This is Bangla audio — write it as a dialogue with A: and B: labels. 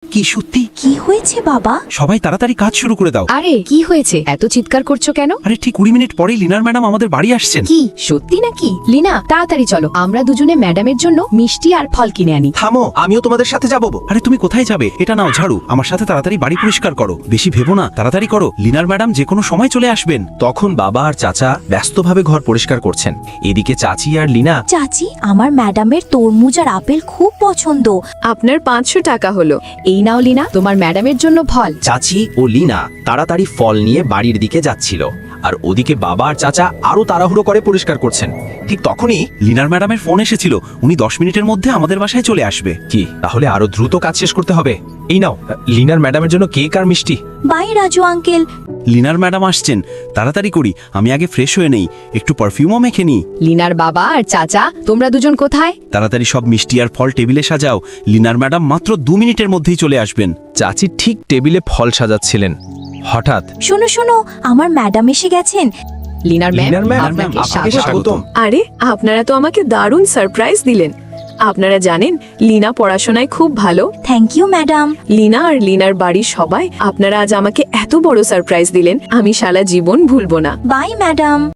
A: কি সত্যি?
B: কি হয়েছে বাবা?
A: সবাই তাড়াতাড়ি কাজ শুরু করে দাও।
C: আরে কি হয়েছে, এত চিৎকার করছো কেন?
A: আরে ঠিক 20 মিনিট পরেই লিনার ম্যাডাম আমাদের বাড়ি আসছেন।
C: কি সত্যি নাকি? লিনা তাড়াতাড়ি চলো, আমরা দুজনে ম্যাডামের জন্য মিষ্টি আর ফল কিনে আনি।
D: থামো, আমিও তোমাদের সাথে যাবো।
A: আরে তুমি কোথায় যাবে? এটা নাও ঝাড়ু, আমার সাথে তাড়াতাড়ি বাড়ি পরিষ্কার করো। বেশি ভেবো না, তাড়াতাড়ি করো, লিনার ম্যাডাম যে কোনো সময় চলে আসবেন।
D: তখন বাবা আর চাচা ব্যস্তভাবে ঘর পরিষ্কার করছেন। এদিকে চাচি আর লিনা।
B: চাচি, আমার ম্যাডামের তরমুজ আর আপেল খুব পছন্দ।
E: আপনার 500 টাকা হলো।
C: এই নাও লিনা, তোমার ম্যাডামের জন্য ফল।
D: চাচি ও লিনা তাড়াতাড়ি ফল নিয়ে বাড়ির দিকে যাচ্ছিল, আর ওদিকে বাবা আর চাচা আরো তাড়াহুড়ো করে পরিষ্কার করছেন। ঠিক তখনই
A: লিনার ম্যাডামের ফোন এসেছিল, উনি 10 মিনিটের মধ্যে আমাদের বাসায় চলে আসবে।
D: কি, তাহলে আরো দ্রুত কাজ শেষ করতে হবে। এই নাও লিনার ম্যাডামের জন্য কেক আর মিষ্টি।
B: Bye Raju uncle.
A: লিনার ম্যাডাম আসছেন, তাড়াতাড়ি করি, আমি আগে ফ্রেশ হয়ে নেই, একটু পারফিউমও মেখে নিই।
C: লিনার বাবা আর চাচা তোমরা দুজন কোথায়?
A: তাড়াতাড়ি সব মিষ্টি আর ফল টেবিলে সাজাও, লিনার ম্যাডাম মাত্র 2 মিনিটের মধ্যেই চলে আসবেন।
D: চাচি ঠিক টেবিলে ফল সাজাচ্ছিলেন, হঠাৎ
B: শোনো শোনো, আমার ম্যাডাম এসে গেছেন।
C: লিনার
D: লিনার
C: ম্যাম,
D: ম্যাম,
C: আপনাকে
D: আপনাকে
C: স্বাগত।
D: স্বাগতম।
E: আরে আপনারা তো আমাকে দারুণ সারপ্রাইজ দিলেন। আপনারা জানেন লিনা পড়াশোনায় খুব ভালো।
B: Thank you madam.
E: লিনা আর লিনার বাড়ির সবাই আপনারা আজ আমাকে এত বড় সারপ্রাইজ দিলেন, আমি সারা জীবন ভুলবো না।
B: Bye madam.